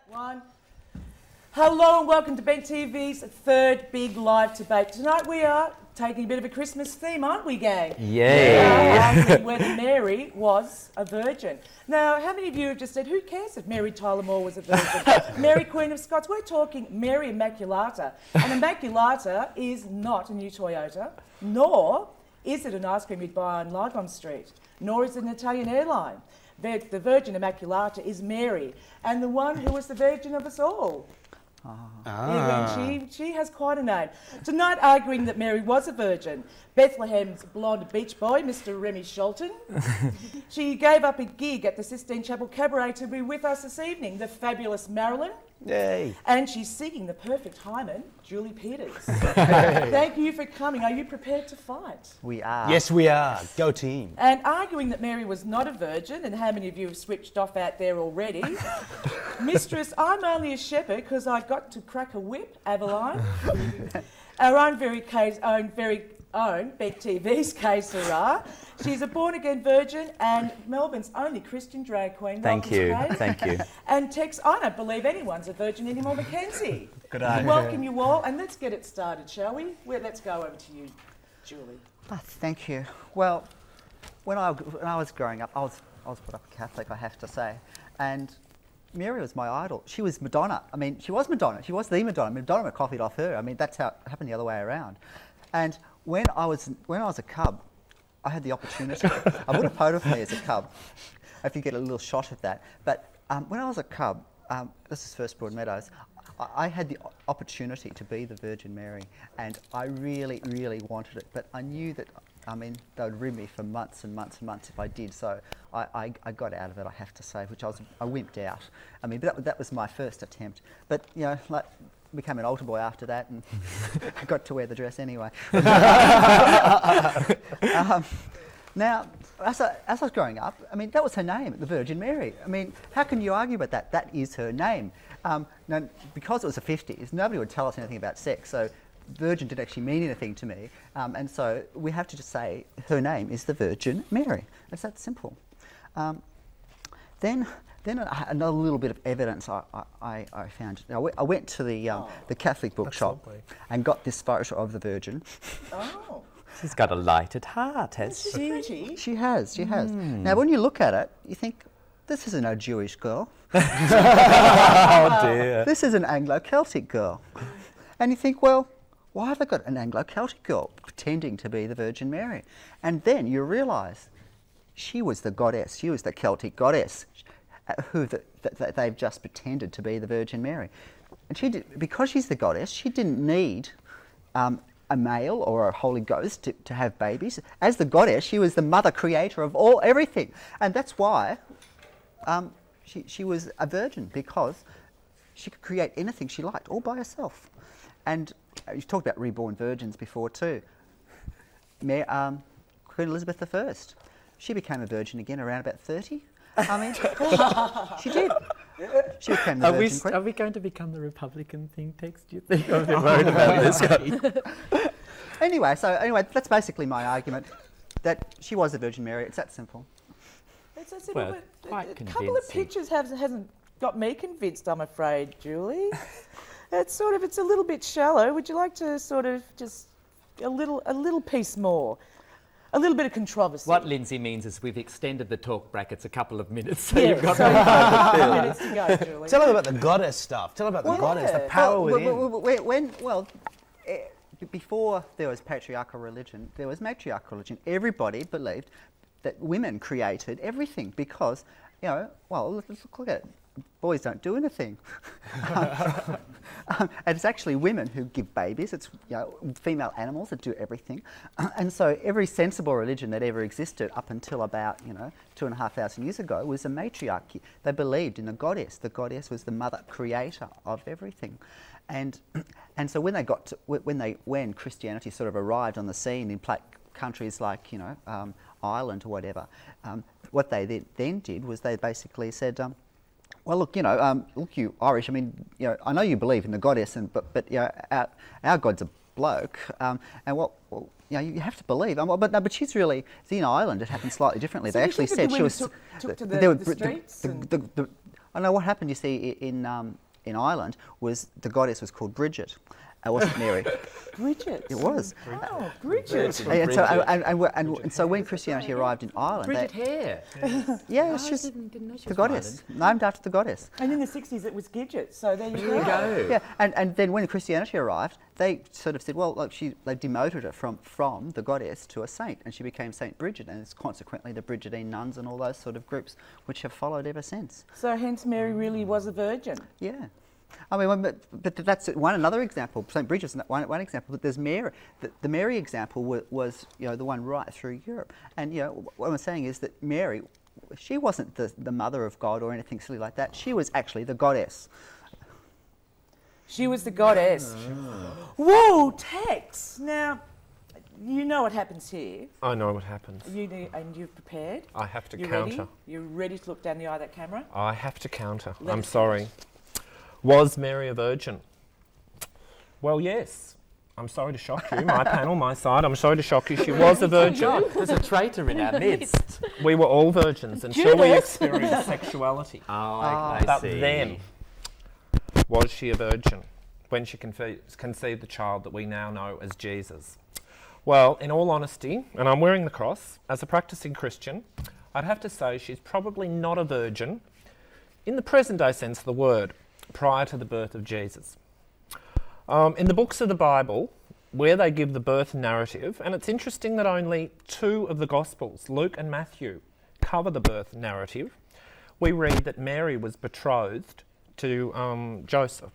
One. Hello and welcome to Bent TV's third big live debate. Tonight we are taking a bit of a Christmas theme, aren't we, gang? Yay! Arguing whether Mary was a virgin. Now, how many of you have just said, who cares if Mary Tyler Moore was a virgin? Mary Queen of Scots. We're talking Mary Immaculata. And Immaculata is not a new Toyota, nor is it an ice cream you'd buy on Lygon Street, nor is it an Italian airline. The Virgin Immaculata is Mary, and the one who was the Virgin of us all. She has quite a name. Tonight, arguing that Mary was a virgin, Bethlehem's blonde beach boy, Mr. Remy Scholten. She gave up a gig at the Sistine Chapel Cabaret to be with us this evening, the fabulous Marilyn. Yay! And she's seeking the perfect hymen, Julie Peters. Thank you for coming. Are you prepared to fight? We are. Yes, we are. Go team. And arguing that Mary was not a virgin, and how many of you have switched off out there already? Mistress, I'm only a shepherd because I got to crack a whip, Aveline. Our own very own Bent TV's Kaye Sera. She's a born-again virgin and Melbourne's only Christian drag queen. Thank you. Kaye. Thank you. And Tex, I don't believe anyone's a virgin anymore, McKenzie. Good day. Welcome you all, and let's get it started, shall we? Let's go over to you, Julie. Oh, thank you. Well, when I was growing up, I was brought up Catholic, I have to say, and Mary was my idol. She was Madonna. I mean, she was Madonna. She was the Madonna. Madonna copied off her. I mean, that's how it happened the other way around. And when I was a cub, I had the opportunity. I would have photographed me as a cub, if you get a little shot of that. But when I was a cub, this is First Broadmeadows, I had the opportunity to be the Virgin Mary, and I really, really wanted it. But I knew that, I mean, they would rid me for months and months and months if I did. So I got out of it, I have to say, which I wimped out. I mean, but that was my first attempt. But, you know, like, became an altar boy after that, and I got to wear the dress anyway. Now, as I was growing up, I mean, that was her name, the Virgin Mary. I mean, how can you argue about that? That is her name. Now, because it was the 50s, nobody would tell us anything about sex, so Virgin didn't actually mean anything to me, and so we have to just say her name is the Virgin Mary. It's that simple. Then another little bit of evidence I found. Now, I went to the Catholic bookshop and got this photo of the Virgin. Oh. She's got a lighted heart, has She's she? pretty. She has. Now, when you look at it, you think, this isn't a Jewish girl. Oh dear. This is an Anglo-Celtic girl. And you think, well, why have they got an Anglo-Celtic girl pretending to be the Virgin Mary? And then you realise she was the goddess. She was the Celtic goddess who they've just pretended to be the Virgin Mary. And she did, because she's the goddess, she didn't need a male or a Holy Ghost to have babies. As the goddess, she was the mother creator of everything. And that's why she was a virgin, because she could create anything she liked all by herself. And you've talked about reborn virgins before too. Queen Elizabeth I, she became a virgin again around about 30. I mean, she did. She became the Virgin Queen. Are we going to become the Republican think tanks, do you think? I've been worried about this. Anyway, that's basically my argument, that she was the Virgin Mary. It's that simple. It's a simple, Well, but quite a couple of convincing. pictures hasn't got me convinced, I'm afraid, Julie. It's a little bit shallow. Would you like to sort of just a little piece more? A little bit of controversy. What Linzi means is we've extended the talk brackets a couple of minutes, so Yeah, you've got so you've got a few minutes to go, Julie. Tell them about the goddess stuff. Tell them about the goddess, the power within. Before there was patriarchal religion, there was matriarchal religion. Everybody believed that women created everything because, let's look at it. Boys don't do anything. And it's actually women who give babies. It's female animals that do everything. And so every sensible religion that ever existed up until about 2,500 years ago was a matriarchy. They believed in a goddess. The goddess was the mother creator of everything. And so when Christianity sort of arrived on the scene in countries like Ireland or whatever, what they then did was they basically said, well, look, look, you Irish. I mean, I know you believe in the goddess, but our God's a bloke, and you have to believe. But she's really. See, in Ireland, it happened slightly differently. So they actually said she was. Took to the streets. I know what happened. You see, in Ireland was the goddess was called Bridget. It wasn't Mary. Bridget. It was. Oh, Bridget. And so when Christianity arrived in Ireland, Bridget Hare. Yeah, she's didn't know she the was goddess, named after the goddess. And in the 60s it was Gidget, so there you go. Yeah, and then when Christianity arrived, they sort of said, well, look, they demoted her from the goddess to a saint, and she became Saint Bridget, and it's consequently the Bridgetine nuns and all those sort of groups which have followed ever since. So hence Mary really was a virgin. Yeah. I mean, but that's another example. St. Bridget's one example, but there's Mary. The Mary example was the one right through Europe. And what I'm saying is that Mary, she wasn't the mother of God or anything silly like that. She was actually the goddess. She was the goddess. Whoa, Tex! Now, you know what happens here. I know what happens. And you've prepared. I have to You counter. ready? You're ready to look down the eye of that camera? I have to counter. Let I'm us sorry. Was Mary a virgin? Well, yes. I'm sorry to shock you. My panel, my side, I'm sorry to shock you. She was a virgin. There's a traitor in our midst. We were all virgins until we experienced sexuality. Oh, I But see. then, was she a virgin when she conceived the child that we now know as Jesus? Well, in all honesty, and I'm wearing the cross, as a practicing Christian, I'd have to say she's probably not a virgin in the present day sense of the word, prior to the birth of Jesus. In the books of the Bible, where they give the birth narrative, and it's interesting that only two of the Gospels, Luke and Matthew, cover the birth narrative, we read that Mary was betrothed to Joseph.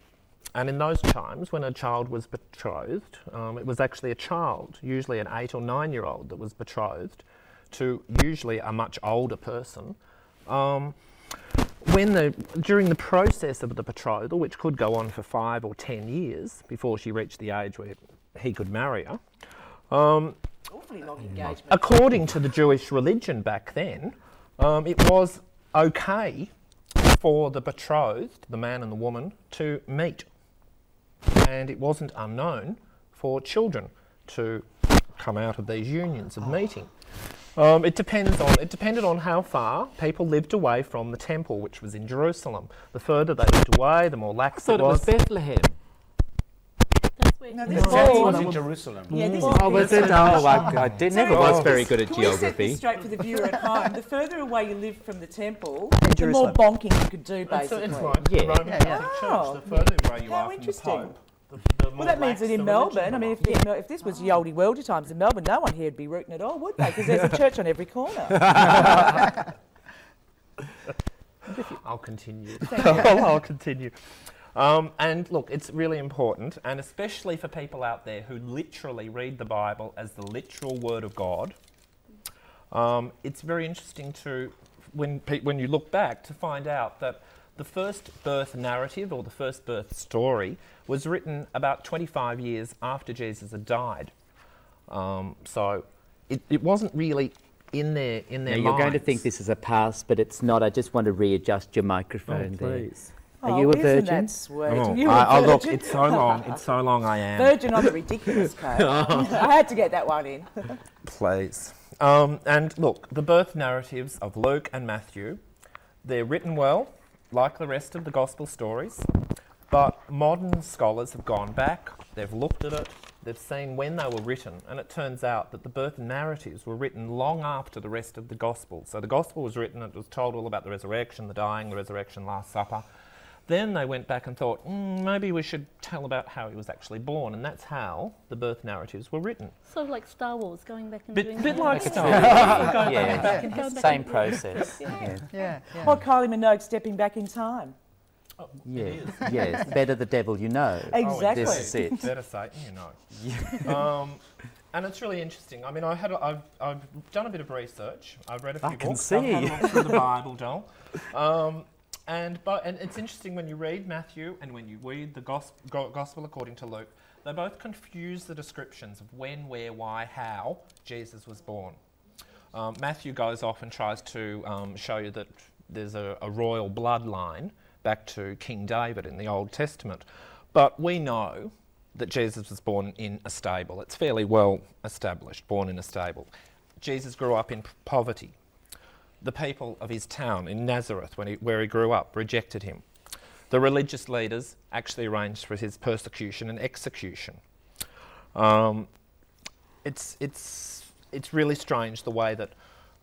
And in those times, when a child was betrothed, it was actually a child, usually an 8 or 9 year old, that was betrothed to usually a much older person. During the process of the betrothal, which could go on for 5 or 10 years before she reached the age where he could marry her, Awfully long engagement. according to the Jewish religion back then, it was okay for the betrothed, the man and the woman, to meet. And it wasn't unknown for children to come out of these unions of meeting. It depended on how far people lived away from the temple, which was in Jerusalem. The further they lived away, the more lax I thought it was. it was Bethlehem. No, The this temple is was in Jerusalem. Yeah, this is Oh, was it? Oh, I never was very good at Can we set geography. this straight for the viewer at home? The further away you lived from the temple, the Jerusalem. more bonking you could do, It's basically. like the Yeah. Roman Catholic Oh. Church. The further away you How are from the interesting. Pope, the more Well, that means lax that the in religion Melbourne, I mean, was. if this was ye olde worldy times in Melbourne, no one here would be rooting at all, would they? Because there's a church on every corner. I'll continue. I'll continue. And look, it's really important, and especially for people out there who literally read the Bible as the literal Word of God, it's very interesting to, when you look back, to find out that the first birth narrative or the first birth story was written about 25 years after Jesus had died. So it wasn't really in their Now, you're going to minds. think this is a pass, but it's not. I just want to readjust your microphone there. Please. Are you a isn't virgin? that sweet? Oh, You a look, virgin? it's so long. It's so long. I am. Virgin on the ridiculous code. I had to get that one in. Please. And look, the birth narratives of Luke and Matthew, they're written well, like the rest of the gospel stories, but modern scholars have gone back, they've looked at it, they've seen when they were written, and it turns out that the birth narratives were written long after the rest of the gospel. So the gospel was written, it was told all about the resurrection, the dying, the resurrection, Last Supper. Then they went back and thought, maybe we should tell about how he was actually born, and that's how the birth narratives were written. Sort of like Star Wars, going back and Bit doing like that. Star Wars. Yeah, same process. Yeah. Or Kylie Minogue stepping back in time. Yes, yes. Better the devil you know. Exactly. This is it. Better Satan, you know. And it's really interesting. I mean, I've done a bit of research. I've read a few books. I've had a look through the Bible, Joel. And it's interesting when you read Matthew and when you read the Gospel according to Luke, they both confuse the descriptions of when, where, why, how Jesus was born. Matthew goes off and tries to show you that there's a royal bloodline back to King David in the Old Testament. But we know that Jesus was born in a stable. It's fairly well established, born in a stable. Jesus grew up in poverty. The people of his town in Nazareth, where he grew up, rejected him. The religious leaders actually arranged for his persecution and execution. It's really strange the way that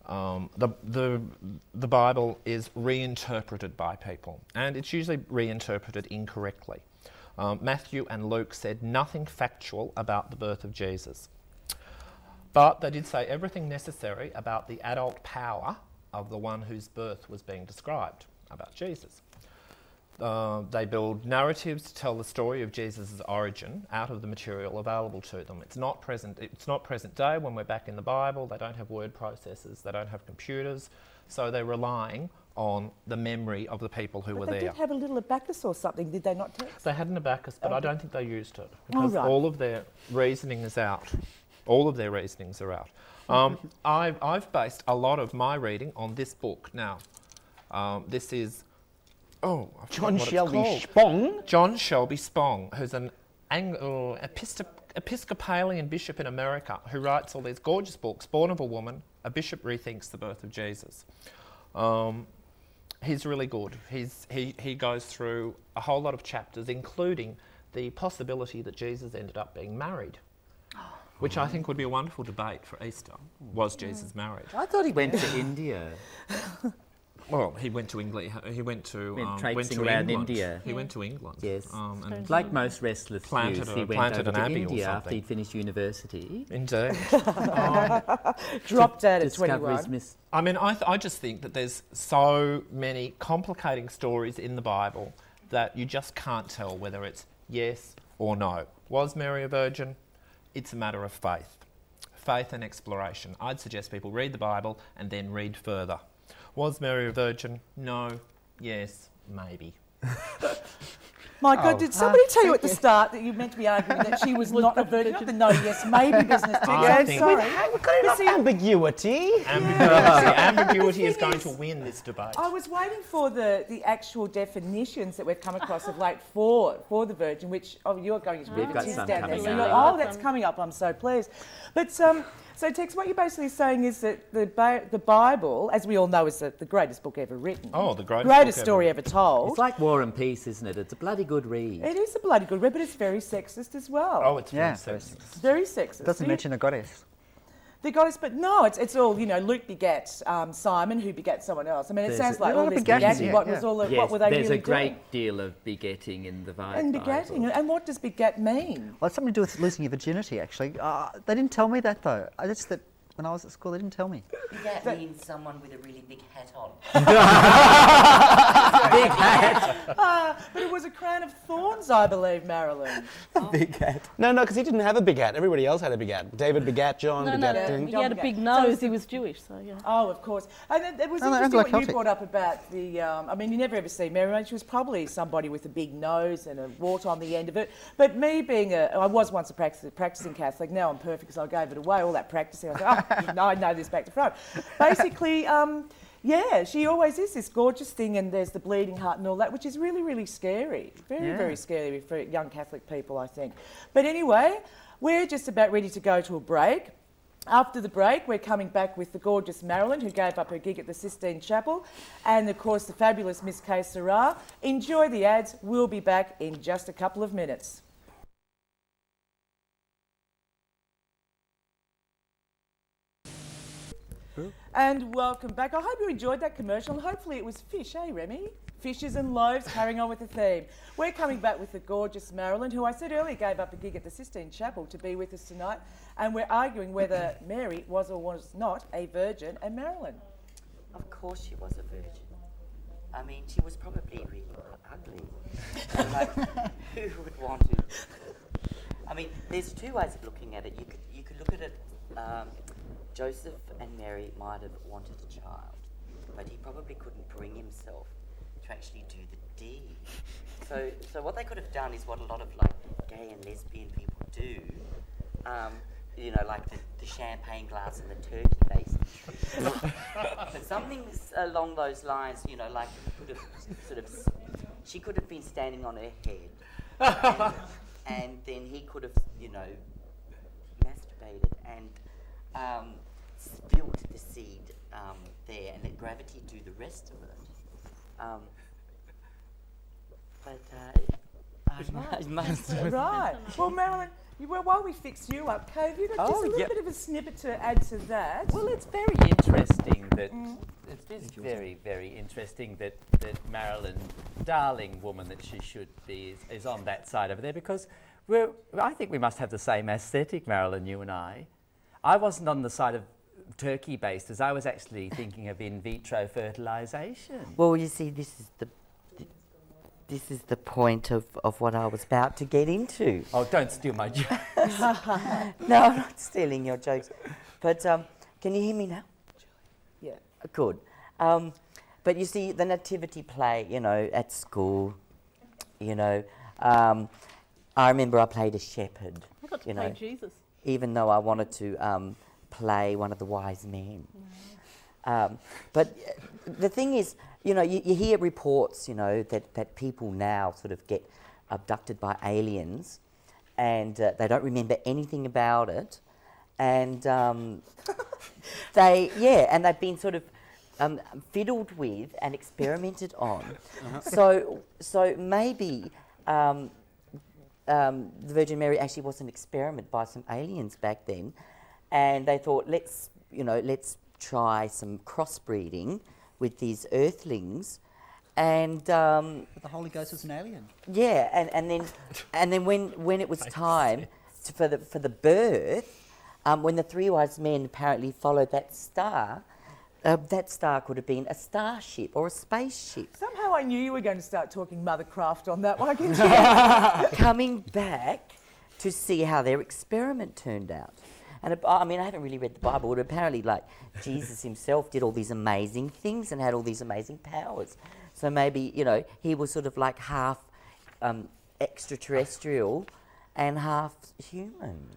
the Bible is reinterpreted by people, and it's usually reinterpreted incorrectly. Matthew and Luke said nothing factual about the birth of Jesus, but they did say everything necessary about the adult power of the one whose birth was being described, about Jesus. They build narratives to tell the story of Jesus' origin out of the material available to them. It's not present day when we're back in the Bible. They don't have word processors. They don't have computers. So they're relying on the memory of the people who were there. They did have a little abacus or something, did they not, Tex? They had an abacus, but I don't think they used it Oh, because right. all of their reasoning is out. All of their reasonings are out. I've based a lot of my reading on this book. Now, this is... Oh, I forgot what it's called. Spong. John Shelby Spong, who's an Episcopalian bishop in America who writes all these gorgeous books. Born of a Woman, A Bishop Rethinks the Birth of Jesus. He's really good. He goes through a whole lot of chapters, including the possibility that Jesus ended up being married, which I think would be a wonderful debate for Easter. Was Jesus married? I thought he went to India. Well, he went to England. He went to traipsing around England. India. He went to England. Yes. And like most restless youths, he went over planted an to abbey or India after something. he'd finished university. Indeed. Dropped out at Discover 21. his I mean, I just think that there's so many complicating stories in the Bible that you just can't tell whether it's yes or no. Was Mary a virgin? It's a matter of faith. Faith and exploration. I'd suggest people read the Bible and then read further. Was Mary a virgin? No. Yes. Maybe. My God, did somebody tell you at the start that you meant to be arguing that she was not a virgin? Not the no, yes, maybe business. I I'm think- sorry. We've got enough ambiguity. Ambiguity is going to win this debate. I was waiting for the actual definitions that we've come across of late for the virgin, which you're going to We've read got it is some down there. coming So up. that's coming up. I'm so pleased. But so Tex, what you're basically saying is that the Bible, as we all know, is the greatest book ever written. Oh, the greatest book story ever told. It's like War and Peace, isn't it? It's a bloody good read. It is a bloody good read, but it's very sexist as well. Oh, it's Yeah, very very sexist. It's very sexist. Doesn't mention a goddess. The goddess, but no, it's all, Luke begat Simon, who begat someone else. I mean, it There's sounds a like lot all of this begatting, begatting. yeah, What yeah. was all? Yes, What were they there's really a great doing? deal of begetting in the Bible. And begatting, and what does begat mean? Well, it's something to do with losing your virginity, actually. They didn't tell me that, though. Just that when I was at school, they didn't tell me. That means someone with a really big hat on. Big hat. But it was a crown of thorns, I believe, Marilyn. Big hat. No, because he didn't have a big hat. Everybody else had a big hat. David begat John, No, begat no, Tim. he had a big nose. He was Jewish, so yeah. Oh, of course. And it was Oh, no, interesting what you Anglo-Celtic. brought up about the. I mean, you never ever see Mary. She was probably somebody with a big nose and a wart on the end of it. But me being I was once a practicing Catholic. Now I'm perfect because I gave it away. All that practicing, I thought, I know this back to front. Basically. Yeah, she always is this gorgeous thing, and there's the bleeding heart and all that, which is really, really scary. Very, very scary for young Catholic people, I think. But anyway, we're just about ready to go to a break. After the break, we're coming back with the gorgeous Marilyn, who gave up her gig at the Sistine Chapel, and of course the fabulous Miss Kaye Sera. Enjoy the ads. We'll be back in just a couple of minutes. And welcome back. I hope you enjoyed that commercial, and hopefully it was fish, eh, Remy? Fishes and loaves, carrying on with the theme. We're coming back with the gorgeous Marilyn, who I said earlier gave up a gig at the Sistine Chapel to be with us tonight, and we're arguing whether Mary was or was not a virgin, and Marilyn. Of course she was a virgin. I mean, she was probably really ugly. And, like, who would want to? I mean, there's two ways of looking at it. You could look at it. Joseph and Mary might have wanted a child, but he probably couldn't bring himself to actually do the deed. So what they could have done is what a lot of like gay and lesbian people do. You know, like the champagne glass and the turkey basically. But something along those lines, you know, like she could have been standing on her head, and then he could have, you know, masturbated and spilt the seed there, and let gravity do the rest of it. I must. Right. Well, Marilyn, while we fix you up, Kaye, have you got just a little bit of a snippet to add to that? Well, it's very interesting that it is very, very interesting that Marilyn, darling woman that she should be, is on that side over there, because I think we must have the same aesthetic, Marilyn, you and I. I wasn't on the side of turkey basters. I was actually thinking of in vitro fertilisation. Well, you see, this is the point of what I was about to get into. Oh, don't steal my jokes. No, I'm not stealing your jokes. But can you hear me now? Yeah. Good. But you see, the nativity play, you know, at school, you know, I remember I played a shepherd. I got to play Jesus. Even though I wanted to play one of the wise men. But the thing is, you know, you hear reports, you know, that people now sort of get abducted by aliens and they don't remember anything about it. And they've been sort of fiddled with and experimented on. So maybe the Virgin Mary actually was an experiment by some aliens back then, and they thought, let's try some crossbreeding with these earthlings, and But the Holy Ghost was an alien. yeah, and then when it was time for the birth, when the three wise men apparently followed that star could have been a starship or a spaceship. Somehow I knew you were going to start talking mothercraft on that one. I can tell. Coming back to see how their experiment turned out. And I mean, I haven't really read the Bible, but apparently, like, Jesus himself did all these amazing things and had all these amazing powers. So maybe, you know, he was sort of like half extraterrestrial and half human.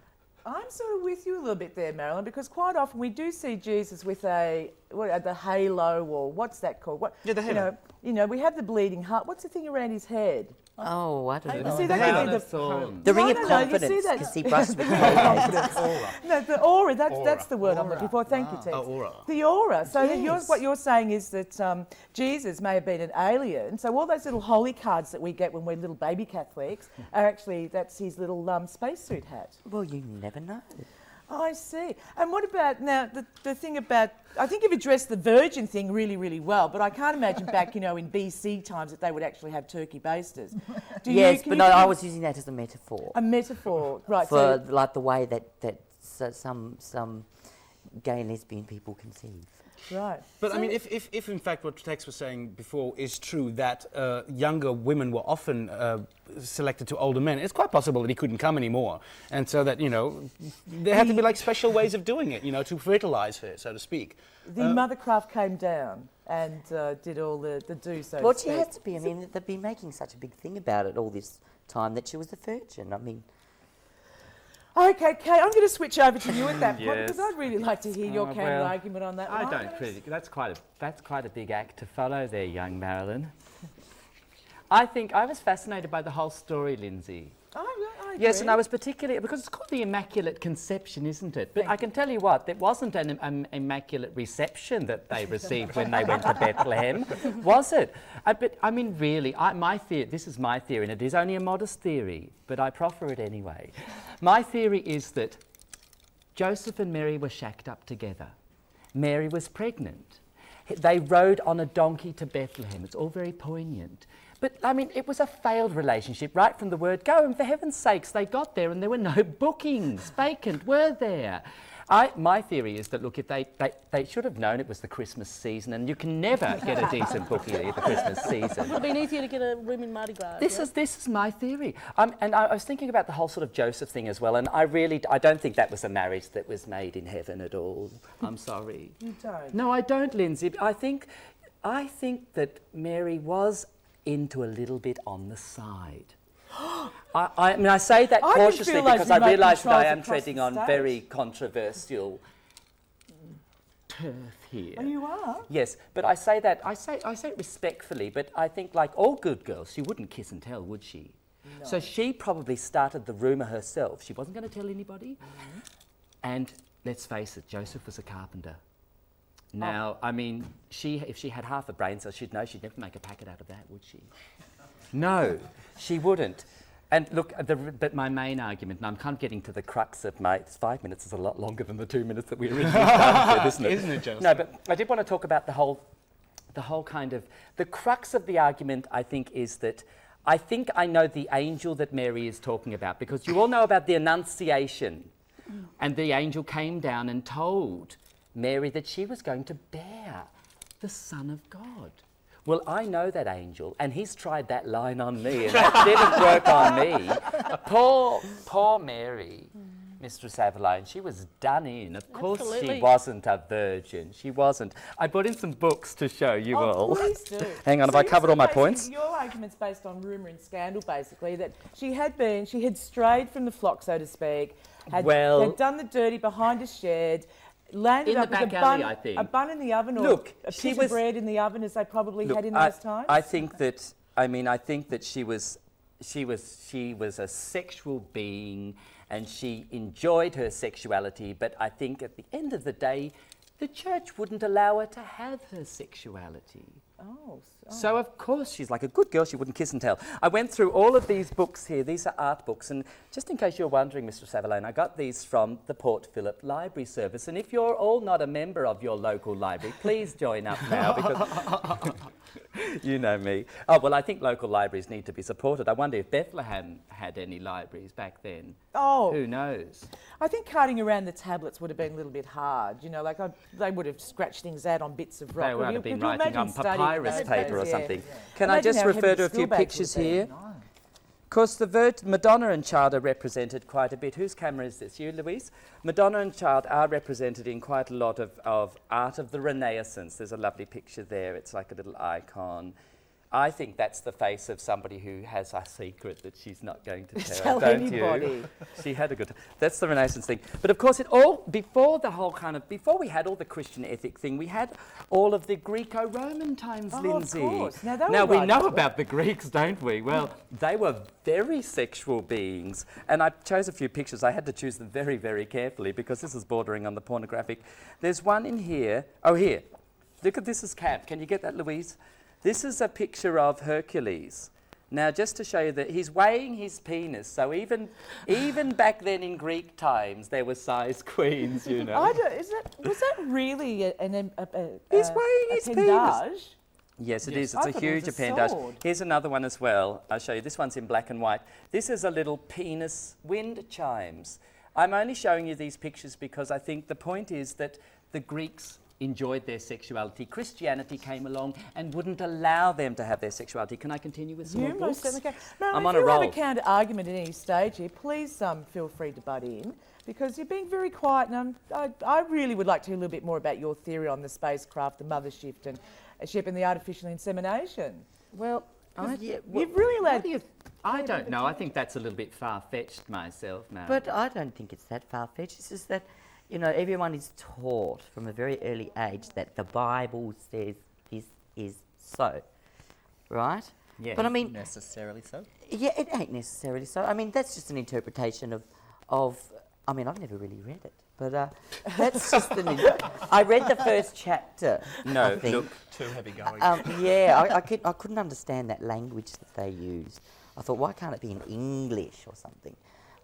I'm sort of with you a little bit there, Marilyn, because quite often we do see Jesus with the halo, or what's that called? Yeah, the halo. You know, we have the bleeding heart. What's the thing around his head? Oh, I don't know. See, that could be The ring of you see confidence, that? because he brushed with Colgate. No, the aura. That's the word I'm looking for. Thank you, Tex. Aura. The aura. So Yes. what you're saying is that Jesus may have been an alien. So all those little holy cards that we get when we're little baby Catholics are actually, that's his little spacesuit hat. Well, you never know. Oh, I see. And what about now the thing about, I think you've addressed the virgin thing really, really well, but I can't imagine back, you know, in BC times that they would actually have turkey basters. I was using that as a metaphor. A metaphor, right. For like the way that some gay and lesbian people conceive. Right. But I mean, if in fact what Tex was saying before is true, that younger women were often selected to older men, it's quite possible that he couldn't come anymore. And so that, you know, there had to be like special ways of doing it, you know, to fertilize her, so to speak. The mothercraft came down and did all the do, so Well, to she speak. had to be. I mean, they've been making such a big thing about it all this time that she was a virgin. I mean... Okay, Kaye, I'm going to switch over to you at that point, Yes. because I'd really like to hear your counter argument on that one. I don't really. That's quite a big act to follow there, young Marilyn. I think I was fascinated by the whole story, Linzi. I Yes, and I agree. was particularly, because it's called the Immaculate Conception, isn't it? But I can tell you what, there wasn't an immaculate reception that they received when they went to Bethlehem, was it? But I mean, really, my theory, this is my theory, and it is only a modest theory, but I proffer it anyway. My theory is that Joseph and Mary were shacked up together. Mary was pregnant. They rode on a donkey to Bethlehem. It's all very poignant. But, I mean, it was a failed relationship right from the word go. And for heaven's sakes, they got there and there were no bookings vacant, were there? my theory is that, look, if they should have known it was the Christmas season, and you can never get a decent bookie at the Christmas It season. would have been easier to get a room in Mardi Gras. This is my theory. And I was thinking about the whole sort of Joseph thing as well, and I don't think that was a marriage that was made in heaven at all. I'm sorry. You don't? No, I don't, Lindsay. I think that Mary was into a little bit on the side. I mean, I say that I just cautiously realised because you I might realise that I control am across treading the on stage. very controversial turf here. Oh, you are? Yes, but I say it respectfully, but I think, like all good girls, she wouldn't kiss and tell, would she? No. So she probably started the rumour herself. She wasn't going to tell anybody. Mm-hmm. And let's face it, Joseph was a carpenter. Now, I mean, if she had half a brain cell, she'd know she'd never make a packet out of that, would she? No, she wouldn't. And look, but my main argument, and I'm kind of getting to the crux of my 5 minutes is a lot longer than the 2 minutes that we originally started with, isn't it? Isn't it, Joseph? No, but I did want to talk about the whole kind of, the crux of the argument, I think, is that I think I know the angel that Mary is talking about, because you all know about the Annunciation, and the angel came down and told Mary that she was going to bear the Son of God. Well, I know that angel, and he's tried that line on me, and that didn't work on me. Poor Mary, Mistress Aveline, she was done in. Of course Absolutely. she wasn't a virgin. She wasn't. I brought in some books to show you all. Please do. Hang on, have I covered all my points? Your argument's based on rumour and scandal, basically, that she had strayed from the flock, so to speak, had done the dirty behind a shed, landed In the up with back a alley, bun, I think. a bun in the oven, or Look, a she piece was- of bread in the oven, as they probably Look, had in those times. I think that she was a sexual being, and she enjoyed her sexuality, but I think at the end of the day, the church wouldn't allow her to have her sexuality. So of course she's like a good girl, she wouldn't kiss and tell. I went through all of these books here, these are art books, and just in case you're wondering, Mr. Savalone, I got these from the Port Phillip Library Service, and if you're all not a member of your local library, please join up now, because you know me. Oh, well, I think local libraries need to be supported. I wonder if Bethlehem had any libraries back then. Oh. Who knows? I think carting around the tablets would have been a little bit hard. You know, like they would have scratched things out on bits of rock. They would have Could been you writing imagine on studying papyrus those paper or days? something. Yeah. Can I Imagine just how refer heavy to a school few bags would pictures have been. here? Of course, the Madonna and Child are represented quite a bit. Whose camera is this? You, Louise? Madonna and Child are represented in quite a lot of art of the Renaissance. There's a lovely picture there. It's like a little icon. I think that's the face of somebody who has a secret that she's not going to tell, don't anybody. you? She had a good time. That's the Renaissance thing. But of course, before we had all the Christian ethic thing, we had all of the Greco-Roman times, Lindsay. Of course. Now, they Now were we right know as well. about the Greeks, don't we? Well, they were very sexual beings. And I chose a few pictures. I had to choose them very, very carefully because this is bordering on the pornographic. There's one in here. Oh, here. Look at this is Camp. Can you get that, Louise? This is a picture of Hercules. Now, just to show you that he's weighing his penis, so even back then in Greek times, there were size queens, you know. Was that really He's weighing his penis. appendage? Yes, it Yes. is. I It's a thought it huge was a appendage. sword. Here's another one as well. I'll show you. This one's in black and white. This is a little penis wind chimes. I'm only showing you these pictures because I think the point is that the Greeks enjoyed their sexuality. Christianity came along and wouldn't allow them to have their sexuality. Can I continue with some more You books? most certainly can. Now, I'm if on a you roll. have a counter argument at any stage here, please feel free to butt in, because you're being very quiet, and I really would like to hear a little bit more about your theory on the spacecraft, the mothership, and the artificial insemination. Well, You've really allowed... I don't know. I think that's a little bit far-fetched myself now. But I don't think it's that far-fetched. It's just that, you know, everyone is taught from a very early age that the Bible says this is so, right? Yeah. But I mean, Necessarily so. yeah, it ain't necessarily so. I mean, that's just an interpretation of I mean, I've never really read it, but that's just I read the first chapter. No, I think. look. Too heavy going. Yeah, I couldn't understand that language that they used. I thought, why can't it be in English or something?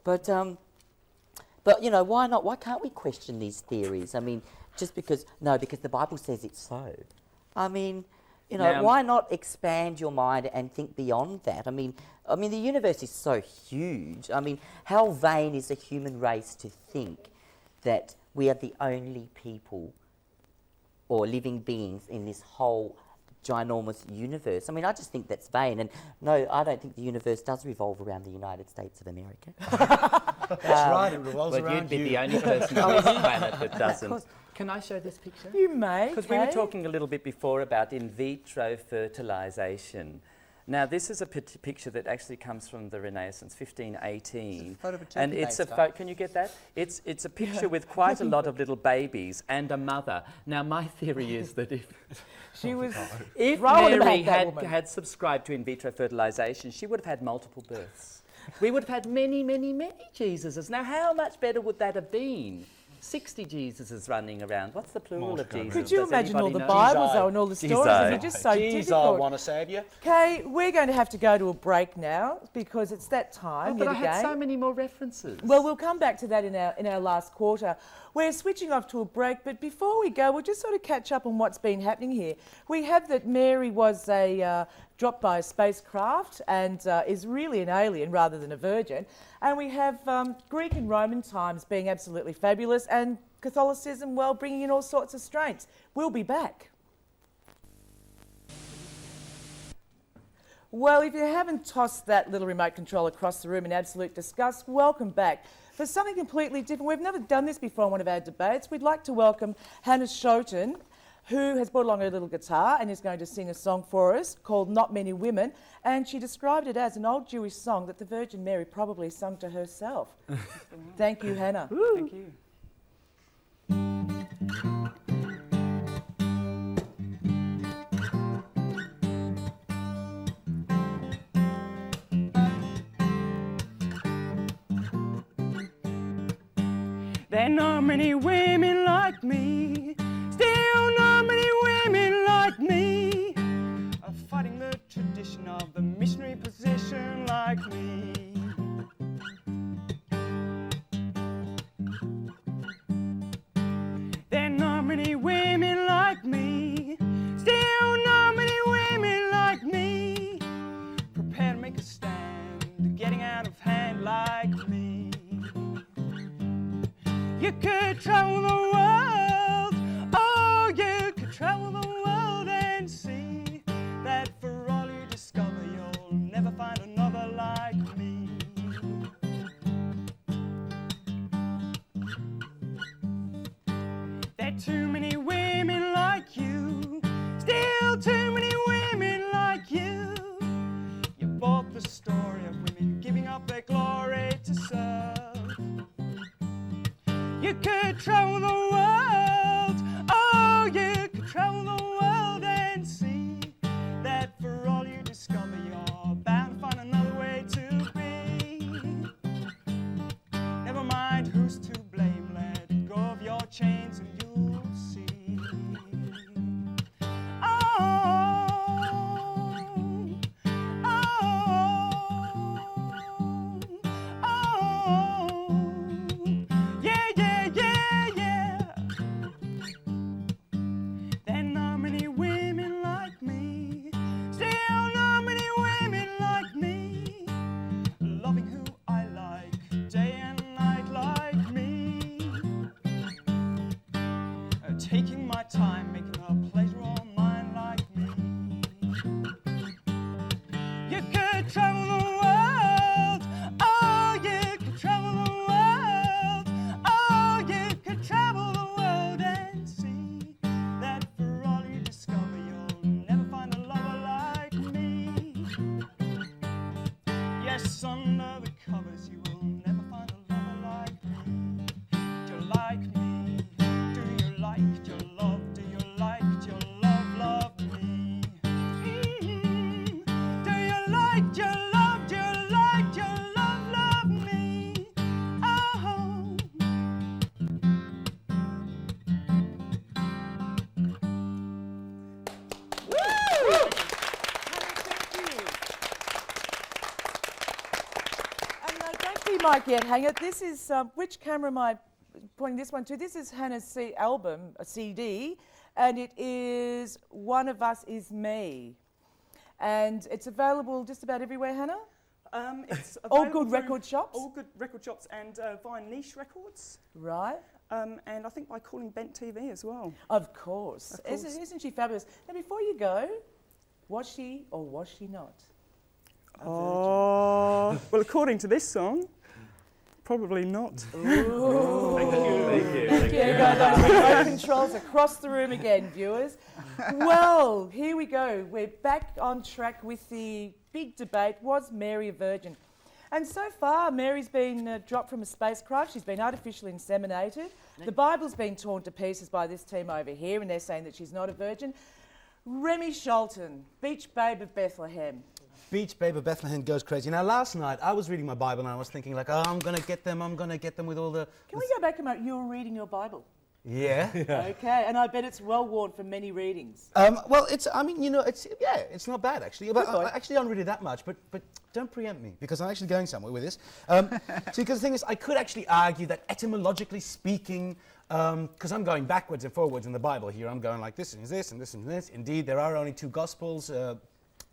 But you know, why not? Why can't we question these theories? I mean, just because the Bible says it's so. I mean, you know, Now, why not expand your mind and think beyond that? I mean, the universe is so huge. I mean, how vain is the human race to think that we are the only people or living beings in this whole ginormous universe. I mean, I just think that's vain. And no, I don't think the universe does revolve around the United States of America. That's right, it revolves Well, around you'd be you. the only person on this planet that doesn't. Can I show this picture? You may. Because we were Kaye. talking a little bit before about in vitro fertilisation. Now, this is a picture that actually comes from the Renaissance, 1518. photo of a and turkey it's a baster. can you get that? It's a picture with quite a lot of little babies and a mother. Now, my theory is that She was if rolling Mary about that woman. had subscribed to in vitro fertilisation, she would have had multiple births. We would have had many, many, many Jesuses. Now, how much better would that have been? 60 Jesuses running around. What's the plural of Jesus? Could you Does imagine all anybody the know? Bibles though and all the stories? They're just so Jeez, I difficult. want to save you. Kay, we're going to have to go to a break now because it's that time Oh, but yet I again. had so many more references. Well, we'll come back to that in our last quarter. We're switching off to a break, but before we go, we'll just sort of catch up on what's been happening here. We have that Mary was dropped by a spacecraft and is really an alien rather than a virgin. And we have Greek and Roman times being absolutely fabulous and Catholicism, well, bringing in all sorts of strains. We'll be back. Well, if you haven't tossed that little remote control across the room in absolute disgust, welcome back. For something completely different, we've never done this before on one of our debates. We'd like to welcome Hannah Scholten, who has brought along her little guitar and is going to sing a song for us called Not Many Women. And she described it as an old Jewish song that the Virgin Mary probably sung to herself. Thank you, Hannah. Thank you. There are not many women like me, still not many women like me, are fighting the tradition of the missionary position like me. There are not many women like me, still not many women like me, prepare to make a stand, getting out of hand like me. You could travel the world, oh, you could travel the world and see that for all you discover, you'll never find another like me. There are too many women like you, still too many women like you. You bought the story of women giving up their glory to serve. You could travel the world, oh, you could travel the world and see that for all you discover, you're bound to find another way to be. Never mind who's to blame, let go of your chains and you'll see. Taking my time, making a pleasure all mine like me. You could travel the world, oh, you could travel the world, oh, you could travel the world and see that for all you discover, you'll never find a lover like me. Yes, under the covers, you will never find a lover like me. Do you like me? Mic yet, hang it. This is, which camera am I pointing this one to? This is Hannah's album, a CD, and it is One of Us Is Me. And it's available just about everywhere, Hannah? It's All available good through record shops? All good record shops and via Niche Records. Right. and I think by calling Bent TV as well. Of course. Of course. Isn't she fabulous? Now, before you go, was she or was she not? Oh, well, according to this song, probably not. Thank you. Thank you. Those remote controls across the room again, viewers. Well, here we go. We're back on track with the big debate, was Mary a virgin? And so far, Mary's been dropped from a spacecraft. She's been artificially inseminated. The Bible's been torn to pieces by this team over here, and they're saying that she's not a virgin. Remy Scholten, Beach Babe of Bethlehem. Beach Babe of Bethlehem goes crazy. Now, last night, I was reading my Bible and I was thinking like, oh, I'm going to get them with all the... Can we go back a moment? You were reading your Bible. Yeah. Okay, and I bet it's well worn from many readings. Well, it's not bad actually. But boy. I actually don't read it that much, but don't preempt me because I'm actually going somewhere with this. See, because the thing is, I could actually argue that etymologically speaking, because I'm going backwards and forwards in the Bible here, I'm going like this and this and this and this. Indeed, there are only 2 Gospels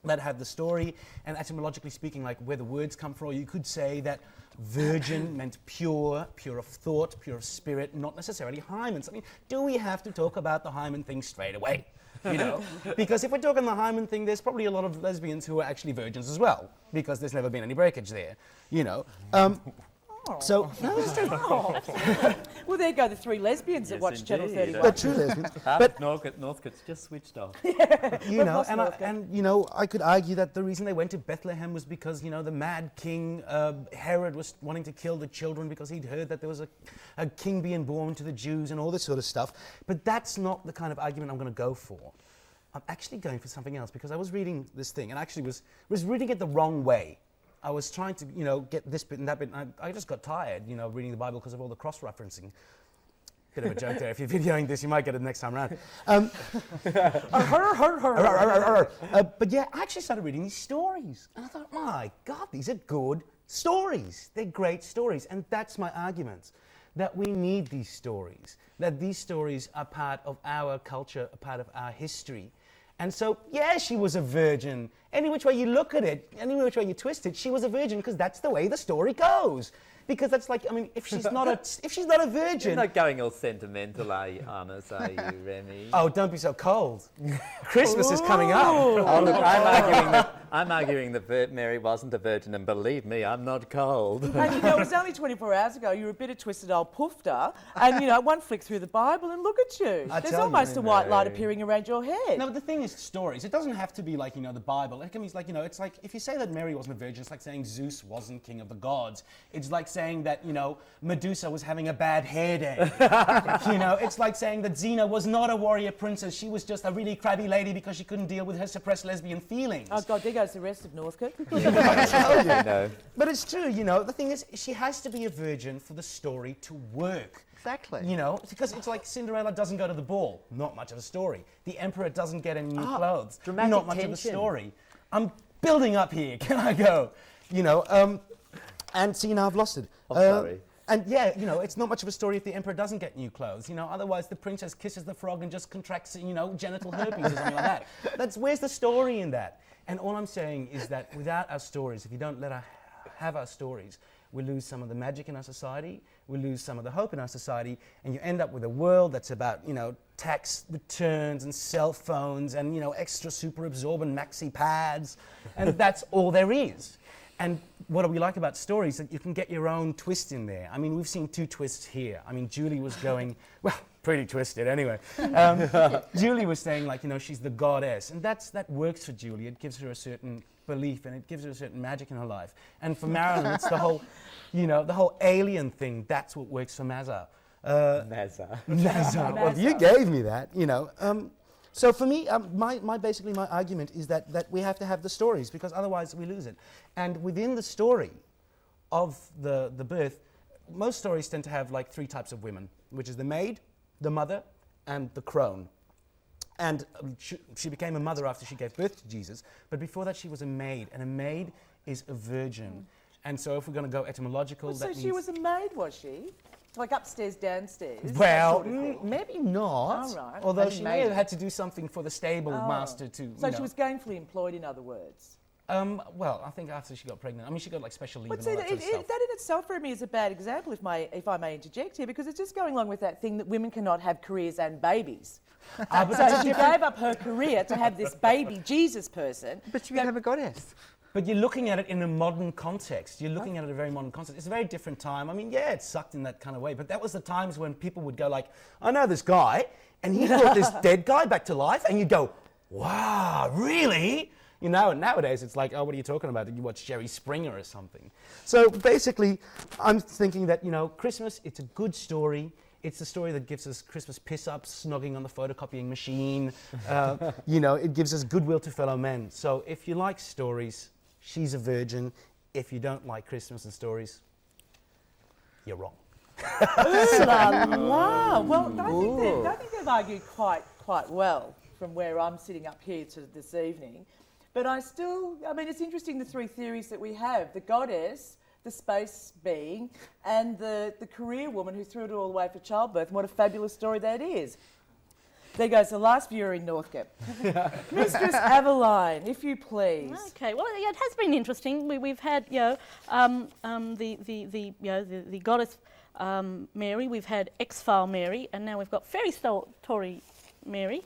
that have the story, and etymologically speaking, like where the words come from, you could say that virgin meant pure of thought, pure of spirit, not necessarily hymens. I mean, do we have to talk about the hymen thing straight away? You know, because if we're talking the hymen thing, there's probably a lot of lesbians who are actually virgins as well, because there's never been any breakage there, you know. So, no, it's true. Well, there go the 3 lesbians that Yes, watch Channel indeed. 31. They're true lesbians. But Northcote's just switched off. You know, lost and Northcote. you know, I could argue that the reason they went to Bethlehem was because, you know, the mad king Herod was wanting to kill the children because he'd heard that there was a king being born to the Jews and all this sort of stuff. But that's not the kind of argument I'm going to go for. I'm actually going for something else because I was reading this thing and actually was reading it the wrong way. I was trying to, you know, get this bit and that bit, and I just got tired, you know, reading the Bible because of all the cross-referencing. Bit of a joke there. If you're videoing this, you might get it next time around. But yeah, I actually started reading these stories. And I thought, my God, these are good stories. They're great stories. And that's my argument, that we need these stories, that these stories are part of our culture, a part of our history. And so, yeah, she was a virgin. Any which way you look at it, any which way you twist it, she was a virgin because that's the way the story goes. Because that's like, I mean, if she's not a virgin... You're not going all sentimental, are you, Hannes, are you, Remy? Oh, don't be so cold. Christmas is coming up. Oh, look, I'm arguing that Mary wasn't a virgin, and believe me, I'm not cold. And you know, it was only 24 hours ago. You were a bit of twisted old poofter, and you know, one flick through the Bible, and look at you. I There's tell almost you, a white light Mary. appearing around your head. No, but the thing is stories. It doesn't have to be like, you know, the Bible. It can be like, you know, it's like, if you say that Mary wasn't a virgin, it's like saying Zeus wasn't king of the gods. It's like saying that, you know, Medusa was having a bad hair day. You know, it's like saying that Xena was not a warrior princess. She was just a really crabby lady because she couldn't deal with her suppressed lesbian feelings. Oh God, there goes the rest of Northcote. I tell you. No. But it's true, you know, the thing is, she has to be a virgin for the story to work. Exactly. You know, because it's like Cinderella doesn't go to the ball, not much of a story. The emperor doesn't get any new clothes, dramatic not much of a tension. story. I'm building up here, can I go? You know, and see, now I've lost it. I'm sorry. And yeah, you know, it's not much of a story if the emperor doesn't get new clothes. You know, otherwise the princess kisses the frog and just contracts, you know, genital herpes or something like that. Where's the story in that? And all I'm saying is that without our stories, if you don't let us have our stories, we lose some of the magic in our society, we lose some of the hope in our society, and you end up with a world that's about, you know, tax returns and cell phones and, you know, extra super absorbent maxi pads, and that's all there is. And what we like about stories is that you can get your own twist in there. I mean, we've seen 2 twists here. I mean, Julie was going, well, pretty twisted anyway. Julie was saying, like, you know, she's the goddess. And that works for Julie. It gives her a certain belief and it gives her a certain magic in her life. And for Marilyn, it's the whole, you know, the whole alien thing. That's what works for Mazza. Mazza. Well, you gave me that, you know. So for me, basically my argument is that we have to have the stories because otherwise we lose it. And within the story of the birth, most stories tend to have like 3 types of women, which is the maid, the mother, and the crone. And she became a mother after she gave birth to Jesus, but before that she was a maid, and a maid is a virgin. And so if we're going to go etymological, Well, that so means... she was a maid, was she? Like upstairs, downstairs? that Well, sort of thing? maybe not. Oh, right. Although Maybe she may have had to do something for the stable Oh. master to. So you she know. was gainfully employed, in other words. Well, I think after she got pregnant, I mean, she got like special leave But and see, all that sort of stuff. that in itself, Remy, is a bad example, if I may interject here, because it's just going along with that thing that women cannot have careers and babies. So she gave up her career to have this baby Jesus person. But you can have a goddess. But you're looking at it in a modern context. You're looking at it in a very modern context. It's a very different time. I mean, yeah, it sucked in that kind of way, but that was the times when people would go like, I know this guy, and he brought this dead guy back to life, and you'd go, wow, really? You know, and nowadays it's like, oh, what are you talking about? Did you watch Jerry Springer or something? So basically, I'm thinking that, you know, Christmas, it's a good story. It's a story that gives us Christmas piss-ups, snogging on the photocopying machine. You know, it gives us goodwill to fellow men. So if you like stories, she's a virgin. If you don't like Christmas and stories, you're wrong. Ooh la la. Well, I think they've argued quite well from where I'm sitting up here to this evening. But I mean, it's interesting, the three theories that we have: the goddess, the space being, and the career woman who threw it all away for childbirth. And what a fabulous story that is. There goes the last viewer in Northcote. Mistress Aveline, if you please. Okay, well, yeah, it has been interesting. We've had, the goddess Mary. We've had X-File Mary, and now we've got Fairy Story Mary.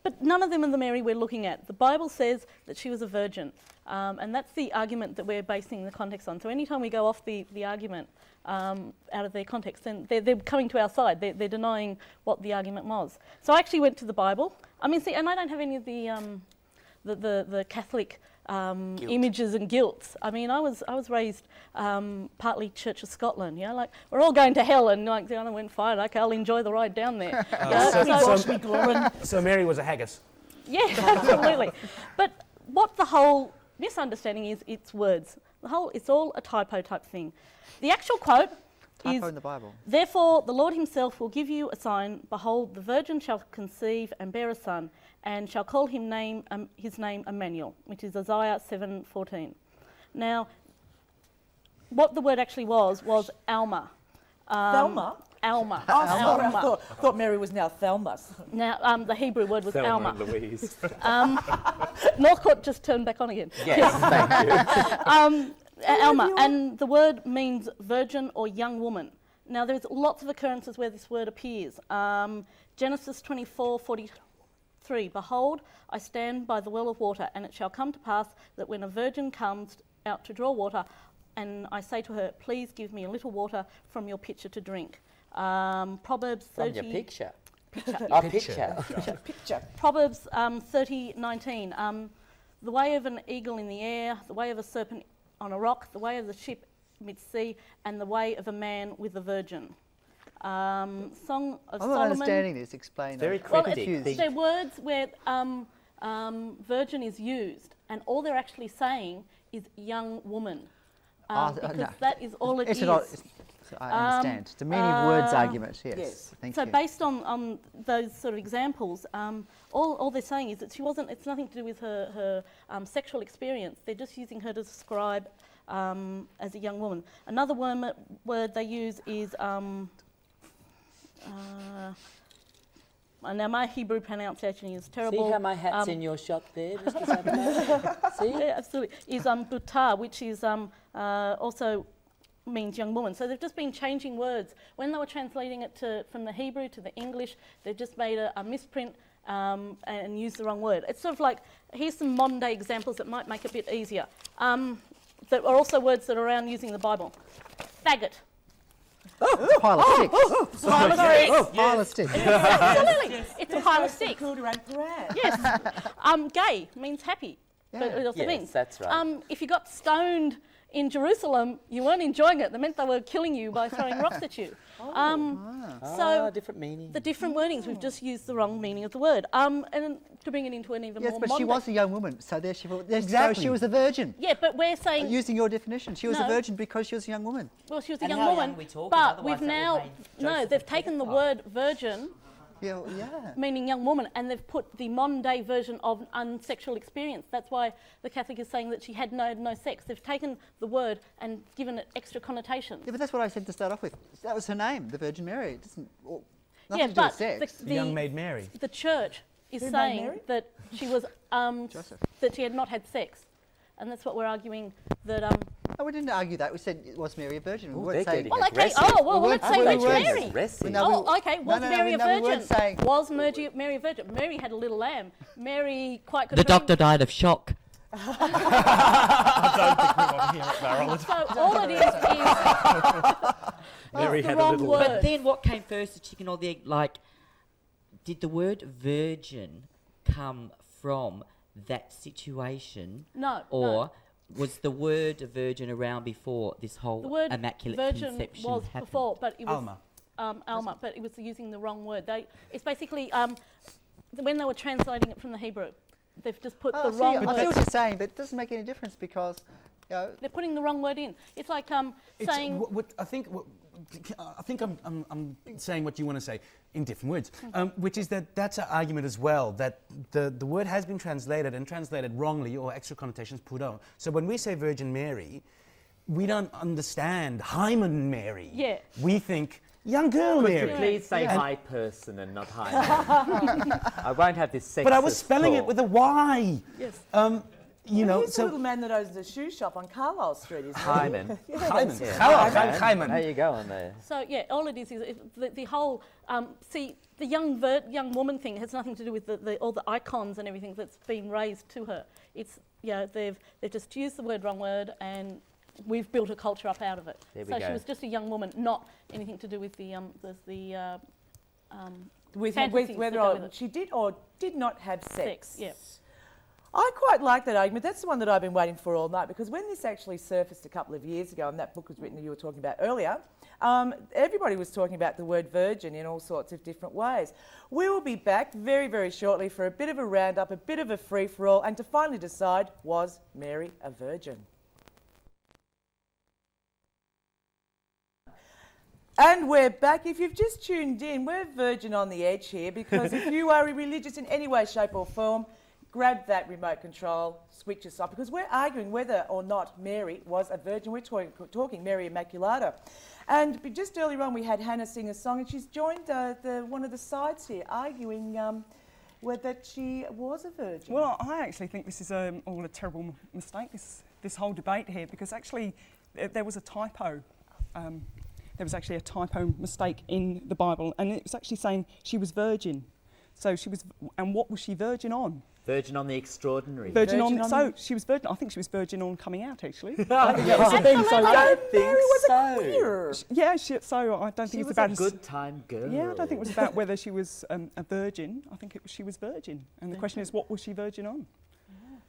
But none of them are the Mary we're looking at. The Bible says that she was a virgin, and that's the argument that we're basing the context on. So anytime we go off the argument out of their context, then they're coming to our side. They're denying what the argument was. So I actually went to the Bible. I mean, see, and I don't have any of the Catholic images and guilts. I mean, I was raised partly Church of Scotland. You know, like we're all going to hell, and like the other went fine. Okay, I'll enjoy the ride down there. So Mary was a haggis. Yeah, absolutely. But what the whole misunderstanding is, it's words. It's all a typo type thing. The actual quote is, in the Bible. "Therefore the Lord himself will give you a sign. Behold, the virgin shall conceive and bear a son, and shall call him his name Emmanuel," which is Isaiah 7:14. Now, what the word actually was Alma. Thelma? Alma. Oh, sorry, Alma. I thought Mary was now Thelma's. Now, the Hebrew word was Thelma Alma. and Louise. Northcote just turned back on again. Yes, thank you. Alma, and the word means virgin or young woman. Now, there's lots of occurrences where this word appears. Genesis 24:43, "Behold, I stand by the well of water, and it shall come to pass that when a virgin comes out to draw water, and I say to her, please give me a little water from your pitcher to drink." Proverbs 30... From your picture. Picture. Proverbs 30:19, "The way of an eagle in the air, the way of a serpent on a rock, the way of the ship mid-sea, and the way of a man with a virgin." Song of I'm Solomon. not understanding this. Explain Very it. Well, cryptic. they're words where virgin is used, and all they're actually saying is young woman. Because no. that is all it is. I understand. It's a meaning of words argument, yes. yes. Thank So you. based on those sort of examples, all they're saying is that it's nothing to do with her sexual experience. They're just using her to describe as a young woman. Another word they use is, now my Hebrew pronunciation is terrible. See how my hat's in your shot there, Mr. Sabato? See? Yeah, absolutely. Is butar, which is also means young woman. So they've just been changing words. When they were translating it from the Hebrew to the English, they've just made a misprint and used the wrong word. It's sort of like, here's some modern day examples that might make it a bit easier. That are also words that are around using the Bible. Faggot. Pile of sticks. Pile of sticks. Pile of sticks. Absolutely. It's a pile of sticks. Yes. Yes. Gay means happy. Yeah. But it also Yes, means. that's right. If you got stoned in Jerusalem, you weren't enjoying it. That meant they were killing you by throwing rocks at you. So Different meaning. the different wordings, we've just used the wrong meaning of the word. And to bring it into an even Yes, more but she modern was a young woman, so there she was. Exactly. So she was a virgin. Yeah, but we're saying, Using your definition, she was a No. virgin because she was a young woman. well, she was a And young how woman, young we talking? but Otherwise we've that would now, make no, Joseph they've a taken the pedophile. word virgin, Yeah, yeah. meaning young woman, and they've put the modern day version of unsexual experience. That's why the Catholic is saying that she had no sex. They've taken the word and given it extra connotations. Yeah, but that's what I said to start off with. That was her name, the Virgin Mary. It doesn't nothing Yeah, to do with but sex. The young maid Mary. the church is Who named saying Mary? that she was Joseph. that she had not had sex. and that's what we're arguing that. No, we didn't argue that. We said, was Mary a virgin? We Ooh, weren't they're saying. getting Well, okay. aggressive. Oh, well, let's say which Mary. Aggressive. No, Oh, okay. Was Mary a no, we virgin? weren't saying. Was Mary a virgin? Mary had a little lamb. Mary quite could. The doctor died of shock. I don't think we want to hear it, Marilyn. So all it is Mary the had a wrong little. word. But then what came first, the chicken or the egg? Like, did the word virgin come from that situation? No. Or was the word virgin around before this whole The word immaculate virgin conception was happened? before, but it was Alma. Alma, but it was using the wrong word. It's basically when they were translating it from the Hebrew, they've just put the wrong I see word. what you're saying, but it doesn't make any difference because, you know, They're putting the wrong word in. It's like saying. I think I'm saying what you want to say in different words, which is that that's an argument as well, that the word has been translated and translated wrongly or extra connotations put on. So when we say Virgin Mary, we don't understand Hymen Mary. Yeah. We think young girl Mary. Please say high person and not high man. I won't have this sexist But I was spelling it talk. with a Y. Yes. You know, He's the so little man that owns the shoe shop on Carlisle Street, isn't he? Hyman. Hyman. Yeah. Hello, Hyman. There you go on there. So yeah, all it is the whole the young woman thing has nothing to do with all the icons and everything that's been raised to her. It's they've just used the wrong word, and we've built a culture up out of it. There we So go. she was just a young woman, not anything to do with With fantasies whether that go with it. she did or did not have sex. Yeah. I quite like that argument. That's the one that I've been waiting for all night, because when this actually surfaced a couple of years ago, and that book was written that you were talking about earlier, everybody was talking about the word virgin in all sorts of different ways. We will be back very, very shortly for a bit of a roundup, a bit of a free-for-all, and to finally decide, was Mary a virgin? And we're back. If you've just tuned in, we're Virgin on the Edge here, because if you are religious in any way, shape or form, grab that remote control, switch us off, because we're arguing whether or not Mary was a virgin. We're talking Mary Immaculata. And just earlier on, we had Hannah sing a song, and she's joined one of the sides here, arguing whether she was a virgin. Well, I actually think this is all a terrible mistake, this whole debate here, because actually there was a typo. There was actually a typo mistake in the Bible, and it was actually saying she was virgin. So she was, and what was she virgin on? Virgin on the extraordinary. Virgin Virgin on. on So the- she was virgin. I think she was virgin on coming out. Actually, I that was the thing. So Mary was a queer. yeah, so I don't She think it's was about a good time girl. Yeah, I don't think it was about whether she was a virgin. I think she was virgin, and the question is, what was she virgin on?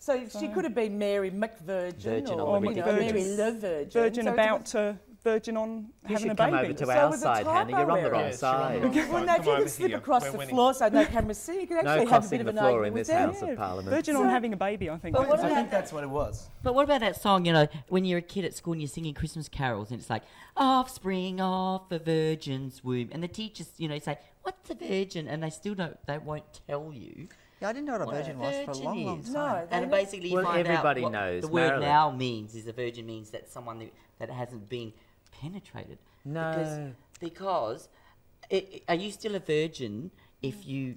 So she could have been Mary McVirgin, Virgin or on the you know, Virgin. Mary the Virgin. Virgin So about virgin on You having a should come baby. over to So our with a side, Hannah. You're on the typo wrong error. Yes, you're on the side. wrong well, side. now, if Come you over can slip here. across We're the winning. floor so no cameras see, you can No actually have a crossing bit of the an floor argument in with this them. House of Parliament. Virgin on having a baby, I think. But what I about think that's what it was. But what about that song, you know, when you're a kid at school and you're singing Christmas carols and it's like, offspring of a virgin's womb. And the teachers, you know, say, what's a virgin? And they still don't, they won't tell you. yeah, I didn't know what a What a virgin was for a virgin long, long is. time. No, they And don't- basically you Well, find everybody out what knows, the word Marilyn. now means is a virgin means that someone that hasn't been penetrated. No. Because are you still a virgin if you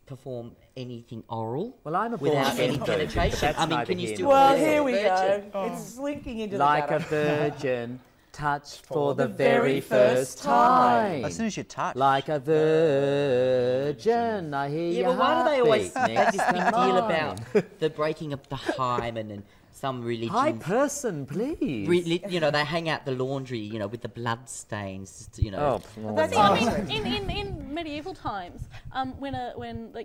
perform anything oral? Well, I'm a without born-again any virgin, but penetration? that's I mean, neither can you here still nor Well, call here yourself we a virgin? go. It's slinking into Like the a gutter. virgin, touched for the the very very first first time. time. As soon as you touch. Like a virgin, I hear Yeah, your but why do they always heartbeat make this next big to deal mine. about the breaking of the hymen and some High religions? person, please. You know, they hang out the laundry, you know, with the blood stains, you know. Oh, See, I mean, in medieval times, when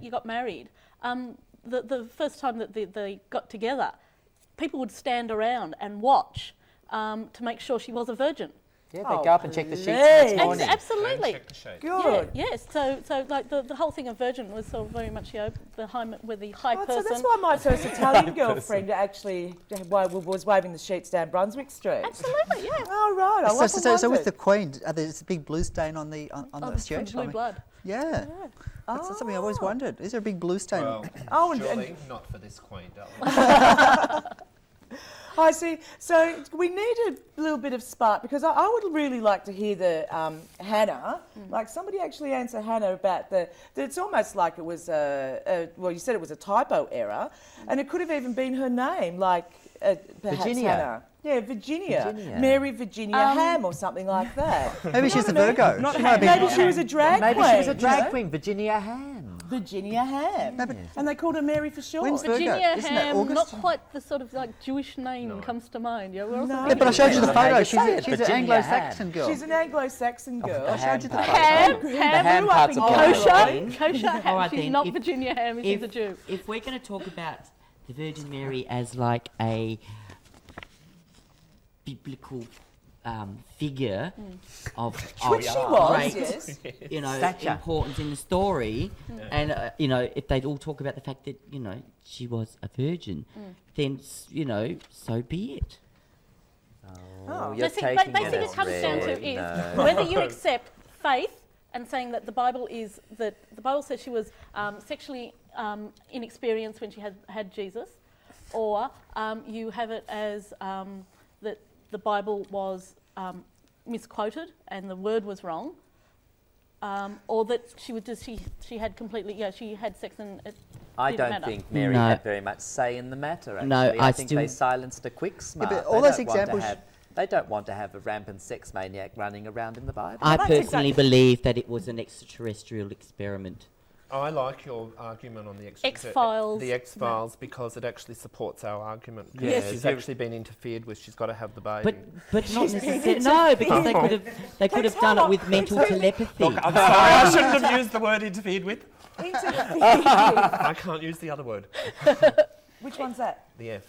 you got married, the first time that they got together, people would stand around and watch to make sure she was a virgin. yeah, they go up and check the sheets please. next morning. Absolutely. Check the shade. Good. Yeah, yes. So like the whole thing of virgin was sort of very much, you know, the high Oh, person. so that's why my first Italian girlfriend actually was waving the sheets down Brunswick Street. Absolutely, yeah. Oh, right. I So with the Queen, there's a big blue stain on the Oh, the it's shirt. from blue blood. Yeah. That's something I've always wondered. Is there a big blue stain? Well, Oh, and- surely not for this queen, darling. I see. So we need a little bit of spark, because I would really like to hear the Hannah, like somebody actually answer Hannah about that it's almost like it was well, you said it was a typo error, and it could have even been her name. Like perhaps Virginia. Hannah. Yeah, Virginia. Virginia. Mary Virginia Ham or something like that. Maybe she's a Virgo. Not She might be- Maybe she was a drag Maybe queen. she was a drag you know? queen, Virginia Ham. Virginia Ham. And they called her Mary for short. When's Virgo? Virginia Isn't that Ham, August? not quite the sort of like Jewish name comes to mind. Yeah, we're also No. Yeah, but I showed you the Yeah, photo. they She's, say it, she's an Virginia Anglo-Saxon girl. She's an Anglo-Saxon girl. The ham you the part. Ham, The ham, ham grew up part's in a Kosher. kosher ham. All right She's then, not if- Virginia Ham, she's a Jew. If we're going to talk about the Virgin Mary as like a biblical figure of Which she was, great, yes. you know, Stature. importance in the story, and you know, if they'd all talk about the fact that you know she was a virgin, then you know, so be it. Oh. You're Basically taking it comes down to very- is no. whether you accept faith and saying that the Bible says she was sexually inexperienced when she had Jesus, or you have it as that the Bible was misquoted and the word was wrong, or that she had completely she had sex and it I didn't don't matter. think Mary No. had very much say in the matter, actually. No, I I think still- they silenced a quick smart. but They all those don't want to examples- they don't want to have a rampant sex maniac running around in the Bible. I that's personally exactly- believe that it was an extraterrestrial experiment. I like your argument on the X-Files. The X-Files because it actually supports our argument. Yes. She's actually been interfered with. She's got to have the baby. But not necessarily. No, because they could have done it with mental telepathy. I'm sorry, I shouldn't have used the word interfered with. Interfered. I can't use the other word. Which one's that? The F.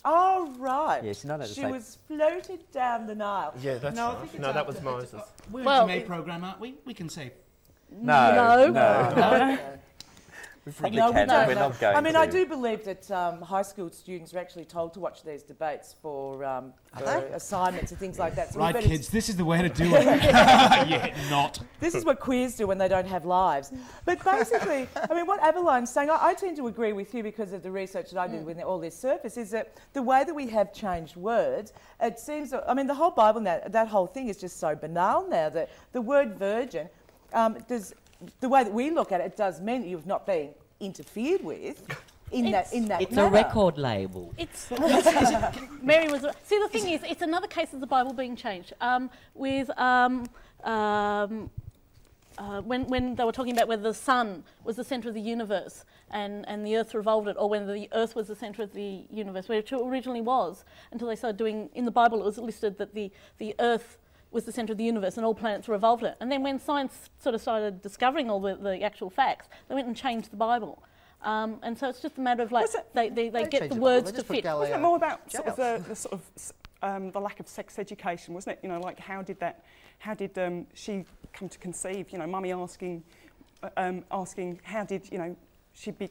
Oh, right. Yeah, she's not allowed to She say- was floated down the Nile. Yeah, that's No, I right. think it's No, that up was to- Moses. We're Well, a May program, aren't we? We can say. No. We probably No, we can, don't but we're know. not going I mean, to. I do believe that high school students are actually told to watch these debates for assignments and things like that. So we Right, better- kids, this is the way to do it. Yeah, not. This is what queers do when they don't have lives. But basically, I mean, what Aveline's saying, I tend to agree with you because of the research that I did with all this surface, is that the way that we have changed words, it seems, I mean, the whole Bible now, that whole thing is just so banal now that the word virgin, the way that we look at it, it does mean that you've not been interfered with in that It's manner. a record label. It's Mary was. See, the thing is, it's another case of the Bible being changed. When they were talking about whether the sun was the centre of the universe and the earth revolved it, or whether the earth was the centre of the universe, which it originally was, until they started doing, in the Bible it was listed that the earth was the centre of the universe and all planets revolved it. And then when science sort of started discovering all the actual facts, they went and changed the Bible. And so it's just a matter of like, they get changed the the words Bible, they to just put fit. Galileo. Wasn't it more about sort of Jails. the sort of the lack of sex education, wasn't it? You know, like how did she come to conceive? You know, mummy asking how did she be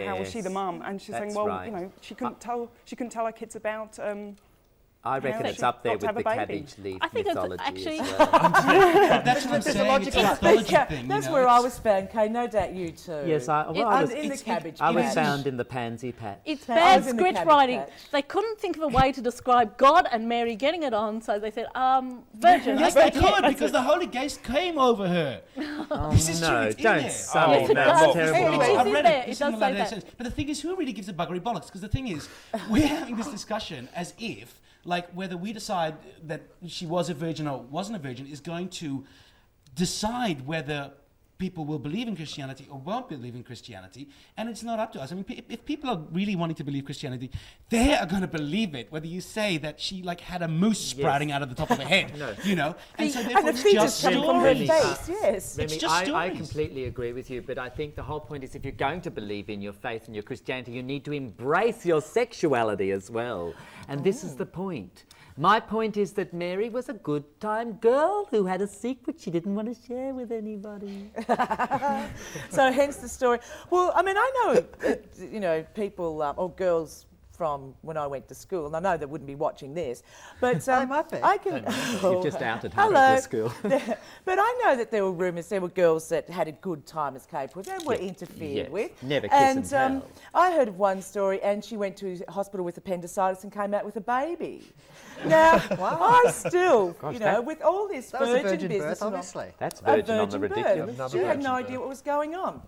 how was she the Yes, mum? And she's saying, that's well, right. you know, she couldn't tell her kids about. I reckon Yeah. it's up there Got to with have the a baby. cabbage leaf I think it's mythology actually- as well. That's what I'm saying. It's a mythology thing. That's you know, where it's- I was found, Kay. No doubt you too. Yes, I I'm was, in the cabbage I was patch. found in the pansy patch. It's I bad was in the script Cabbage writing. Patch. They couldn't think of a way to describe God and Mary getting it on, so they said, virgin. Yes, they could, because the Holy Ghost came over her. This is true. no, It's in don't there. sully Yes, it that does. terrible Anyway, novel. it's I've in read there. it. It It's does in say the that. sense. But the thing is, who really gives a buggery bollocks? Because the thing is, we're having this discussion as if, like, whether we decide that she was a virgin or wasn't a virgin is going to decide whether people will believe in Christianity or won't believe in Christianity, and it's not up to us. I mean, if people are really wanting to believe Christianity, they are going to believe it, whether you say that she, like, had a moose sprouting out of the top of her head, you know? And so And therefore the it's fetus just coming from her stories. face, yes. It's Remy, just I stories. completely agree with you, but I think the whole point is if you're going to believe in your faith and your Christianity, you need to embrace your sexuality as well. And this is the point. My point is that Mary was a good time girl who had a secret she didn't want to share with anybody. So hence the story. Well, I mean, I know, people or girls from when I went to school, and I know they wouldn't be watching this, but They might be. I can. You've just outed her Hello. at the school. But I know that there were rumours, there were girls that had a good time as Kaye put and were interfered Yes. with. Never kiss and tell. I heard of one story, and she went to hospital with appendicitis and came out with a baby. Now, I still, with all this That was a virgin virgin business birth, and all- obviously. That's a virgin on the virgin birth. ridiculous. Another She had virgin no birth. idea what was going on.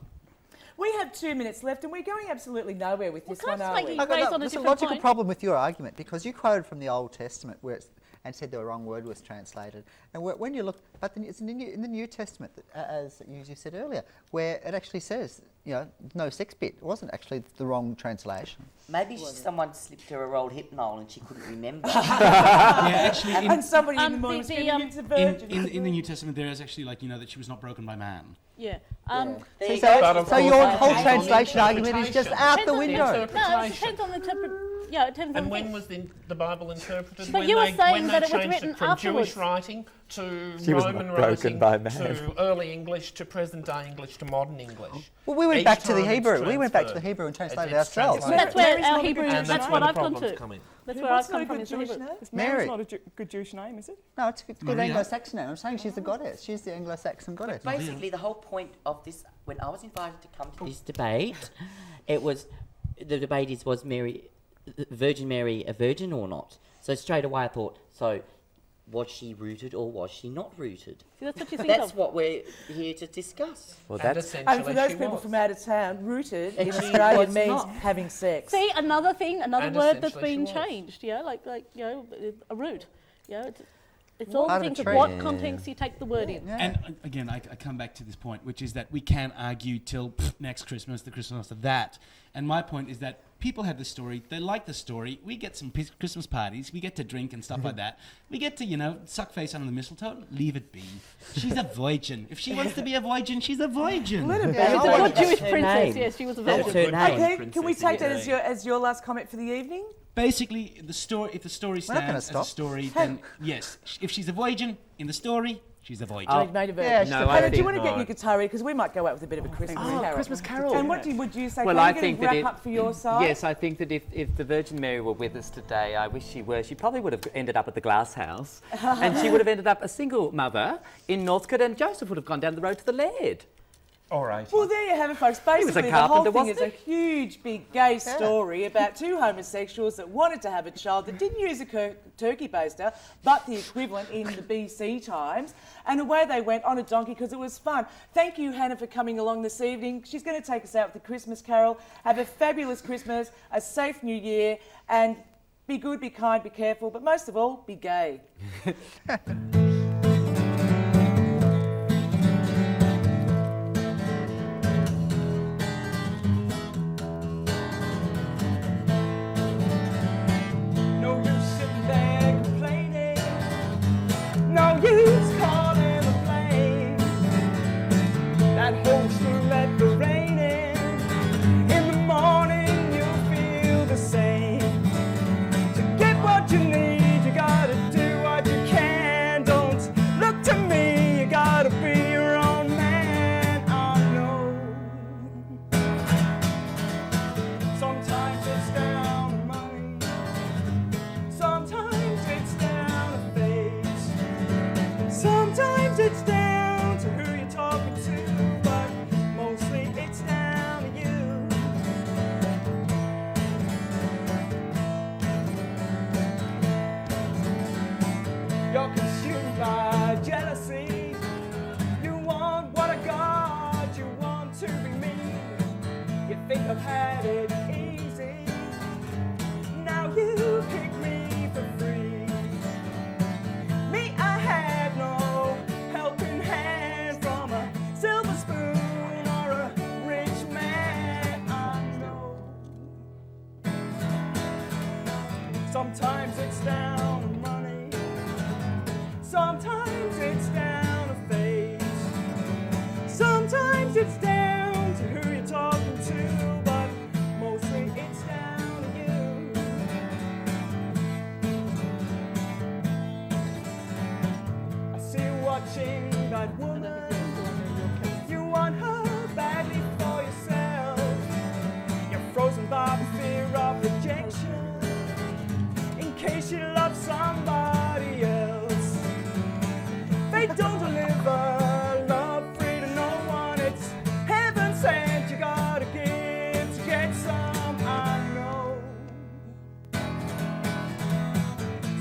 We have 2 minutes left and we're going absolutely nowhere with this can I one, just are make we? it- Okay, Based no, on a there's a different logical point. problem with your argument because you quoted from the Old Testament where and said the wrong word was translated. And when you look, but then it's in the New Testament, as you said earlier, where it actually says, no sex bit. It wasn't actually the wrong translation. Maybe someone slipped her a rolled hypnol and she couldn't remember. Yeah, actually, And somebody in the the- morning was the, screaming, it's a virgin. in the New Testament, there is actually that she was not broken by man. Yeah. There So, you go. so your whole Depends on translation the argument is just interpretation. out the Depends on the window. No, it Interpretation. depends on the Yeah, it depends on And the when text. was the Bible interpreted? But when you were they, saying when that they it was changed written it from afterwards. Jewish writing to She was not Roman broken writing by man. to early English to present day English to modern English. Well, we went Each back to the time it's Hebrew. We went back to the transferred. Hebrew and translated It's ourselves. translated. That's where Mary's our not a Hebrew. good And That's where what the I've gone problems to. come in. That's where What's I've not come a from. good Is the Jewish Hebrew. name? Mary. Not a good Jewish name, is it? No, it's a good Maria. Anglo-Saxon name. I'm saying she's the goddess. She's the Anglo-Saxon goddess. Basically, the whole point of this, when I was invited to come to this debate, the debate was Virgin Mary a virgin or not? So straight away I thought, so was she rooted or was she not rooted? See, that's what you think That's of. what we're here to discuss. Well, And that's essentially And for those she people was. from out of town, rooted in She Australia was means not. having sex. See, another thing, another And word that's essentially been she was. changed. A root. It's all Part the of a things of tree. what Yeah. context you take the word in. Yeah. And again, I come back to this point, which is that we can argue till next Christmas, the Christmas after that. And my point is that people have the story, they like the story. We get some Christmas parties, we get to drink and stuff like that. We get to, suck face under the mistletoe, leave it be. She's a virgin. If she wants to be a virgin, she's a virgin. Let her Yeah, be. She's a I good like Jewish her princess. name. Yes, she was a That's virgin. her name. Okay, can we take that as your last comment for the evening? Basically, if the story We're not gonna stands as a stop. story, then yes, if she's a virgin in the story, she's a virgin. Made a virgin. Yeah, No, Hannah, I do you think want to get no. your guitar ready? Because we might go out with a bit of a Christmas carol. Christmas carol. And what would you say? Well, Can I you think get a that wrap up for your side? Yes, I think that if the Virgin Mary were with us today, I wish she were, she probably would have ended up at the glass house. And she would have ended up a single mother in Northcote, and Joseph would have gone down the road to the laird. All right. Well, there you have it, folks. was a Basically, the whole carpenter, thing is wasn't a huge, big gay story about two homosexuals that wanted to have a child that didn't use a turkey baster, but the equivalent in the BC times. And away they went on a donkey because it was fun. Thank you, Hannah, for coming along this evening. She's going to take us out with the Christmas carol. Have a fabulous Christmas, a safe New Year, and be good, be kind, be careful, but most of all, be gay. No use sitting there complaining. No use calling the flames. That hope's to let the rain in. In the morning you'll feel the same. To get what you need, you gotta do what you can. Don't look to me, you gotta be your own man. I know. Sometimes it's down to money. Sometimes it's down to face. Sometimes it's down to who you're talking to, but mostly it's down to you. You're consumed by jealousy. You want what I got, you want to be me. You think I've had it easy. Now you pick me for free. Me, I had no helping hand from a silver spoon or a rich man. I know. Sometimes it's down to money. Sometimes it's down to face. Sometimes it's down to who you're talking to, but mostly it's down to you. I see you watching that woman. You want her badly for yourself. You're frozen by the fear of rejection in case you love somebody else. They don't deliver love free to no one. It's heaven sent. You gotta give to get some. I know.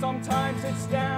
Sometimes it's down